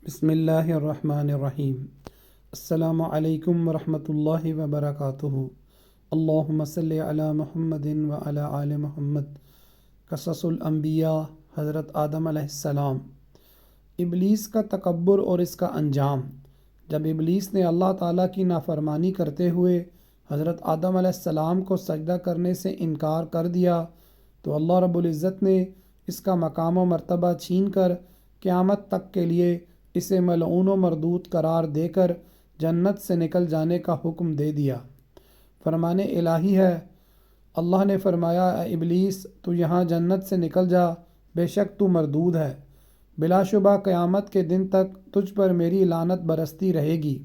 بسم اللہ الرحمن الرحیم۔ السلام علیکم ورحمۃ اللہ وبرکاتہ۔ اللہم صلی علی محمد وعلی آل محمد۔ قصص الانبیاء، حضرت آدم علیہ السلام۔ ابلیس کا تکبر اور اس کا انجام۔ جب ابلیس نے اللہ تعالیٰ کی نافرمانی کرتے ہوئے حضرت آدم علیہ السلام کو سجدہ کرنے سے انکار کر دیا تو اللہ رب العزت نے اس کا مقام و مرتبہ چھین کر قیامت تک کے لیے اسے ملعون و مردود قرار دے کر جنت سے نکل جانے کا حکم دے دیا۔ فرمان الہی ہے، اللہ نے فرمایا اے ابلیس تو یہاں جنت سے نکل جا، بے شک تو مردود ہے، بلا شبہ قیامت کے دن تک تجھ پر میری لعنت برستی رہے گی۔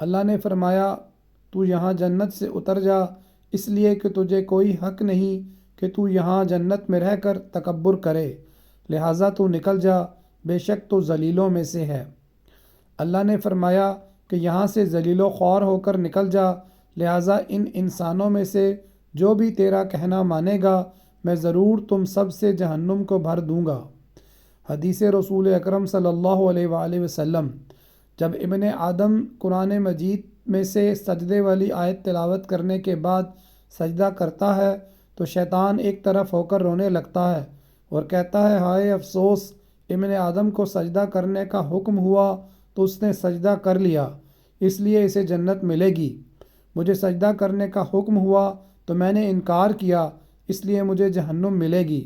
اللہ نے فرمایا تو یہاں جنت سے اتر جا، اس لیے کہ تجھے کوئی حق نہیں کہ تو یہاں جنت میں رہ کر تکبر کرے، لہٰذا تو نکل جا، بے شک تو ذلیلوں میں سے ہے۔ اللہ نے فرمایا کہ یہاں سے ذلیل و خوار ہو کر نکل جا، لہٰذا ان انسانوں میں سے جو بھی تیرا کہنا مانے گا میں ضرور تم سب سے جہنم کو بھر دوں گا۔ حدیث رسول اکرم صلی اللہ علیہ وآلہ وسلم۔ جب ابن آدم قرآن مجید میں سے سجدے والی آیت تلاوت کرنے کے بعد سجدہ کرتا ہے تو شیطان ایک طرف ہو کر رونے لگتا ہے اور کہتا ہے ہائے افسوس، ابن آدم کو سجدہ کرنے کا حکم ہوا تو اس نے سجدہ کر لیا، اس لیے اسے جنت ملے گی۔ مجھے سجدہ کرنے کا حکم ہوا تو میں نے انکار کیا، اس لیے مجھے جہنم ملے گی۔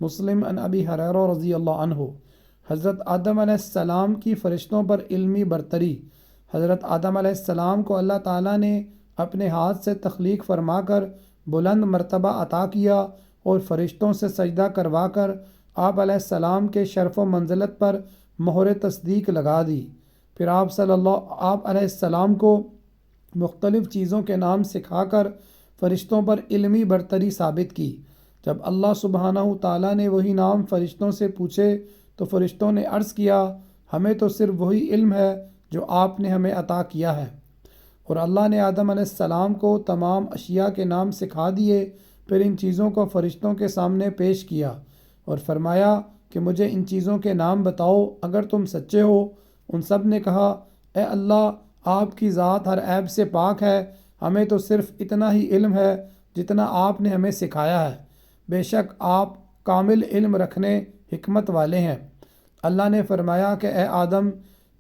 مسلم عن ابی ہریرہ رضی اللہ عنہ۔ حضرت آدم علیہ السلام کی فرشتوں پر علمی برتری۔ حضرت آدم علیہ السلام کو اللہ تعالیٰ نے اپنے ہاتھ سے تخلیق فرما کر بلند مرتبہ عطا کیا اور فرشتوں سے سجدہ کروا کر آپ علیہ السلام کے شرف و منزلت پر مہر تصدیق لگا دی۔ پھر آپ علیہ السلام کو مختلف چیزوں کے نام سکھا کر فرشتوں پر علمی برتری ثابت کی۔ جب اللہ سبحانہ تعالیٰ نے وہی نام فرشتوں سے پوچھے تو فرشتوں نے عرض کیا ہمیں تو صرف وہی علم ہے جو آپ نے ہمیں عطا کیا ہے۔ اور اللہ نے آدم علیہ السلام کو تمام اشیاء کے نام سکھا دیے، پھر ان چیزوں کو فرشتوں کے سامنے پیش کیا اور فرمایا کہ مجھے ان چیزوں کے نام بتاؤ اگر تم سچے ہو۔ ان سب نے کہا اے اللہ، آپ کی ذات ہر عیب سے پاک ہے، ہمیں تو صرف اتنا ہی علم ہے جتنا آپ نے ہمیں سکھایا ہے، بے شک آپ کامل علم رکھنے حکمت والے ہیں۔ اللہ نے فرمایا کہ اے آدم،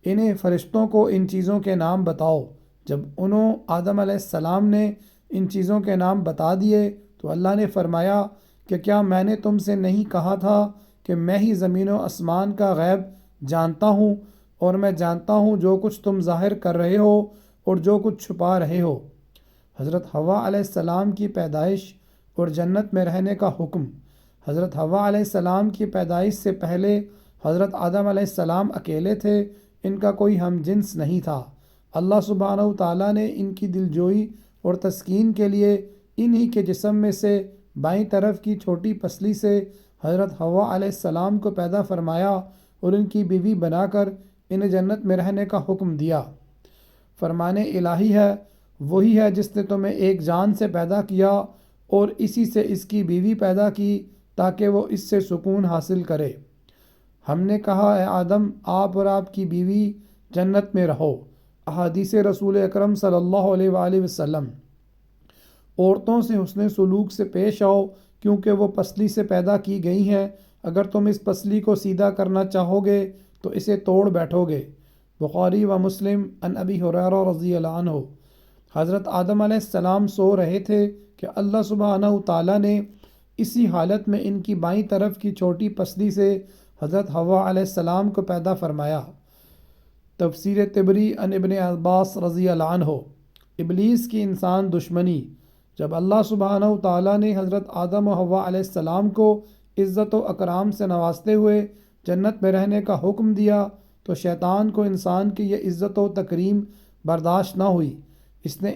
انہیں فرشتوں کو ان چیزوں کے نام بتاؤ۔ جب آدم علیہ السلام نے ان چیزوں کے نام بتا دیے تو اللہ نے فرمایا کہ کیا میں نے تم سے نہیں کہا تھا کہ میں ہی زمین و آسمان کا غیب جانتا ہوں، اور میں جانتا ہوں جو کچھ تم ظاہر کر رہے ہو اور جو کچھ چھپا رہے ہو۔ حضرت حوا علیہ السلام کی پیدائش اور جنت میں رہنے کا حکم۔ حضرت حوا علیہ السلام کی پیدائش سے پہلے حضرت آدم علیہ السلام اکیلے تھے، ان کا کوئی ہم جنس نہیں تھا۔ اللہ سبحانہ تعالیٰ نے ان کی دلجوئی اور تسکین کے لیے انہی کے جسم میں سے بائیں طرف کی چھوٹی پسلی سے حضرت حوا علیہ السلام کو پیدا فرمایا اور ان کی بیوی بنا کر انہیں جنت میں رہنے کا حکم دیا۔ فرمان الہی ہے، وہی ہے جس نے تمہیں ایک جان سے پیدا کیا اور اسی سے اس کی بیوی پیدا کی تاکہ وہ اس سے سکون حاصل کرے۔ ہم نے کہا اے آدم، آپ اور آپ کی بیوی جنت میں رہو۔ احادیث رسول اکرم صلی اللہ علیہ وآلہ وسلم۔ عورتوں سے حسن سلوک سے پیش آؤ کیونکہ وہ پسلی سے پیدا کی گئی ہیں، اگر تم اس پسلی کو سیدھا کرنا چاہو گے تو اسے توڑ بیٹھو گے۔ بخاری و مسلم عن ابی ہریرہ رضی اللہ عنہ۔ حضرت آدم علیہ السلام سو رہے تھے کہ اللہ سبحانہ تعالیٰ نے اسی حالت میں ان کی بائیں طرف کی چھوٹی پسلی سے حضرت حوا علیہ السلام کو پیدا فرمایا۔ تفسیر طبری عن ابن عباس رضی اللہ عنہ۔ ابلیس کی انسان دشمنی۔ جب اللہ سبحانہ تعالیٰ نے حضرت آدم و حوا علیہ السلام کو عزت و اکرام سے نوازتے ہوئے جنت میں رہنے کا حکم دیا تو شیطان کو انسان کی یہ عزت و تکریم برداشت نہ ہوئی۔ اس نے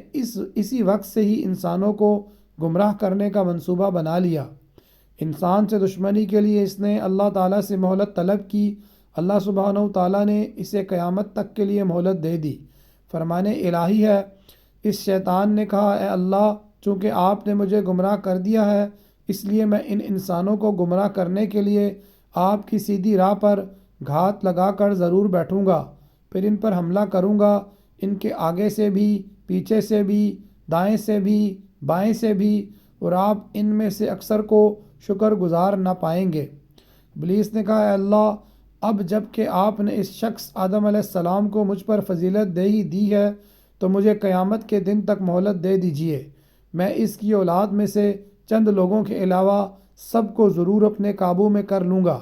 اسی وقت سے ہی انسانوں کو گمراہ کرنے کا منصوبہ بنا لیا۔ انسان سے دشمنی کے لیے اس نے اللہ تعالیٰ سے مہلت طلب کی۔ اللہ سبحانہ تعالیٰ نے اسے قیامت تک کے لیے مہلت دے دی۔ فرمان الہی ہے، اس شیطان نے کہا اے اللہ، چونکہ آپ نے مجھے گمراہ کر دیا ہے اس لیے میں ان انسانوں کو گمراہ کرنے کے لیے آپ کی سیدھی راہ پر گھات لگا کر ضرور بیٹھوں گا، پھر ان پر حملہ کروں گا، ان کے آگے سے بھی، پیچھے سے بھی، دائیں سے بھی، بائیں سے بھی، اور آپ ان میں سے اکثر کو شکر گزار نہ پائیں گے۔ ابلیس نے کہا، اے اللہ، اب جب کہ آپ نے اس شخص آدم علیہ السلام کو مجھ پر فضیلت دے ہی دی ہے تو مجھے قیامت کے دن تک مہلت دے دیجیے، میں اس کی اولاد میں سے چند لوگوں کے علاوہ سب کو ضرور اپنے قابو میں کر لوں گا۔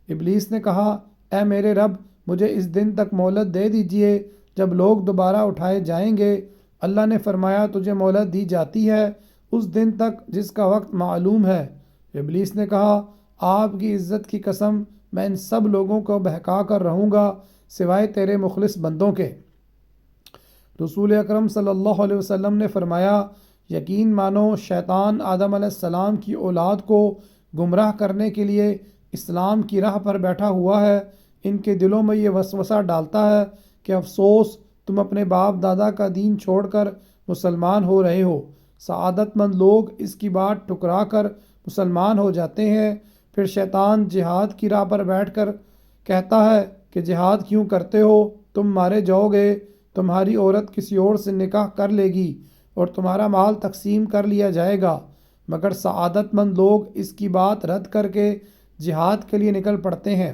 ابلیس نے کہا، اے میرے رب، مجھے اس دن تک مہلت دے دیجیے جب لوگ دوبارہ اٹھائے جائیں گے۔ اللہ نے فرمایا، تجھے مہلت دی جاتی ہے اس دن تک جس کا وقت معلوم ہے۔ ابلیس نے کہا، آپ کی عزت کی قسم، میں ان سب لوگوں کو بہکا کر رہوں گا سوائے تیرے مخلص بندوں کے۔ رسول اکرم صلی اللہ علیہ وسلم نے فرمایا، یقین مانو شیطان آدم علیہ السلام کی اولاد کو گمراہ کرنے کے لیے اسلام کی راہ پر بیٹھا ہوا ہے۔ ان کے دلوں میں یہ وسوسہ ڈالتا ہے کہ افسوس، تم اپنے باپ دادا کا دین چھوڑ کر مسلمان ہو رہے ہو۔ سعادت مند لوگ اس کی بات ٹھکرا کر مسلمان ہو جاتے ہیں۔ پھر شیطان جہاد کی راہ پر بیٹھ کر کہتا ہے کہ جہاد کیوں کرتے ہو، تم مارے جاؤ گے، تمہاری عورت کسی اور سے نکاح کر لے گی اور تمہارا مال تقسیم کر لیا جائے گا۔ مگر سعادت مند لوگ اس کی بات رد کر کے جہاد کے لیے نکل پڑتے ہیں۔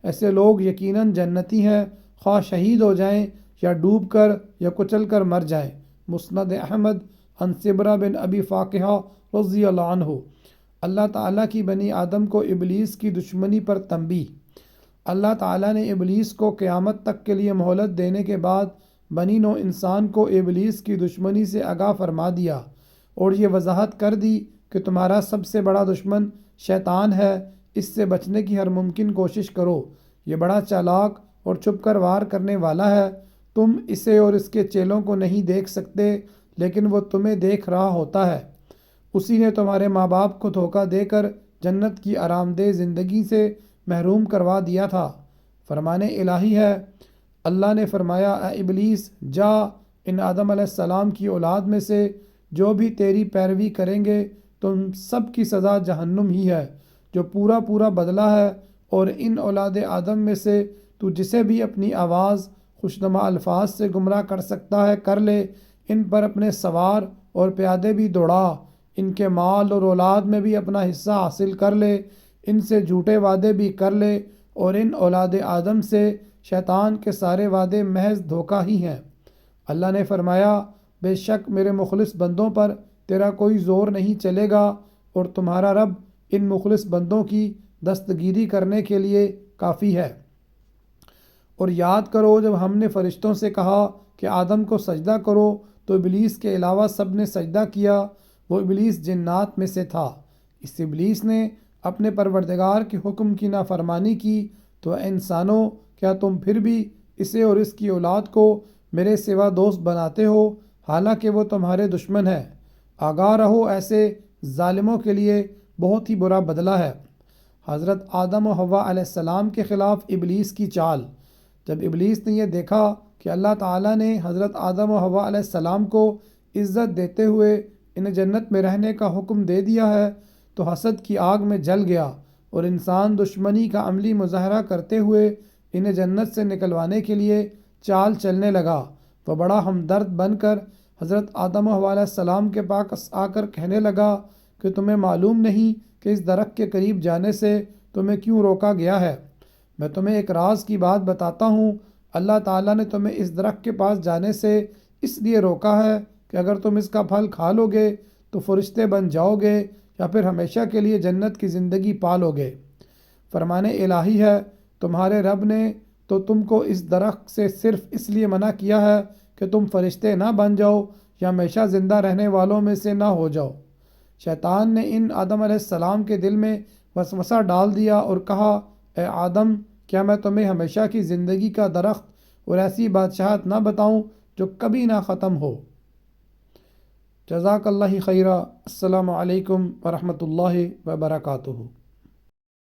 ایسے لوگ یقیناً جنتی ہیں، خواہ شہید ہو جائیں یا ڈوب کر یا کچل کر مر جائیں۔ مسند احمد عن سبرہ بن ابی فاقہ رضی اللہ عنہ۔ اللہ تعالیٰ کی بنی آدم کو ابلیس کی دشمنی پر تنبیہ۔ اللہ تعالیٰ نے ابلیس کو قیامت تک کے لیے مہلت دینے کے بعد بنی نوع انسان کو ابلیس کی دشمنی سے آگاہ فرما دیا اور یہ وضاحت کر دی کہ تمہارا سب سے بڑا دشمن شیطان ہے، اس سے بچنے کی ہر ممکن کوشش کرو۔ یہ بڑا چالاک اور چھپ کر وار کرنے والا ہے، تم اسے اور اس کے چیلوں کو نہیں دیکھ سکتے لیکن وہ تمہیں دیکھ رہا ہوتا ہے۔ اسی نے تمہارے ماں باپ کو دھوکہ دے کر جنت کی آرام دہ زندگی سے محروم کروا دیا تھا۔ فرمان الہی ہے، اللہ نے فرمایا، اے ابلیس، جا، ان آدم علیہ السلام کی اولاد میں سے جو بھی تیری پیروی کریں گے تم سب کی سزا جہنم ہی ہے، جو پورا پورا بدلہ ہے، اور ان اولاد آدم میں سے تو جسے بھی اپنی آواز خوشنما الفاظ سے گمراہ کر سکتا ہے کر لے، ان پر اپنے سوار اور پیادے بھی دوڑا، ان کے مال اور اولاد میں بھی اپنا حصہ حاصل کر لے، ان سے جھوٹے وعدے بھی کر لے، اور ان اولاد آدم سے شیطان کے سارے وعدے محض دھوکہ ہی ہیں۔ اللہ نے فرمایا، بے شک میرے مخلص بندوں پر تیرا کوئی زور نہیں چلے گا، اور تمہارا رب ان مخلص بندوں کی دستگیری کرنے کے لیے کافی ہے۔ اور یاد کرو جب ہم نے فرشتوں سے کہا کہ آدم کو سجدہ کرو تو ابلیس کے علاوہ سب نے سجدہ کیا، وہ ابلیس جنات میں سے تھا۔ اس ابلیس نے اپنے پروردگار کے حکم کی نافرمانی کی تو اے انسانوں، کیا تم پھر بھی اسے اور اس کی اولاد کو میرے سوا دوست بناتے ہو، حالانکہ وہ تمہارے دشمن ہے۔ آگاہ رہو، ایسے ظالموں کے لیے بہت ہی برا بدلہ ہے۔ حضرت آدم و حوا علیہ السلام کے خلاف ابلیس کی چال۔ جب ابلیس نے یہ دیکھا کہ اللہ تعالیٰ نے حضرت آدم و حوا علیہ السلام کو عزت دیتے ہوئے انہیں جنت میں رہنے کا حکم دے دیا ہے تو حسد کی آگ میں جل گیا، اور انسان دشمنی کا عملی مظاہرہ کرتے ہوئے انہیں جنت سے نکلوانے کے لیے چال چلنے لگا۔ وہ بڑا ہمدرد بن کر حضرت آدم و حوا علیہ السلام کے پاس آ کر کہنے لگا کہ تمہیں معلوم نہیں کہ اس درخت کے قریب جانے سے تمہیں کیوں روکا گیا ہے؟ میں تمہیں ایک راز کی بات بتاتا ہوں، اللہ تعالیٰ نے تمہیں اس درخت کے پاس جانے سے اس لیے روکا ہے کہ اگر تم اس کا پھل کھا لو گے تو فرشتے بن جاؤ گے یا پھر ہمیشہ کے لیے جنت کی زندگی پالو گے۔ فرمان الہی ہے، تمہارے رب نے تو تم کو اس درخت سے صرف اس لیے منع کیا ہے کہ تم فرشتے نہ بن جاؤ یا ہمیشہ زندہ رہنے والوں میں سے نہ ہو جاؤ۔ شیطان نے ان آدم علیہ السلام کے دل میں وسوسہ ڈال دیا اور کہا، اے آدم، کیا میں تمہیں ہمیشہ کی زندگی کا درخت اور ایسی بادشاہت نہ بتاؤں جو کبھی نہ ختم ہو؟ جزاک اللہ خیرہ۔ السلام علیکم ورحمۃ اللہ وبرکاتہ۔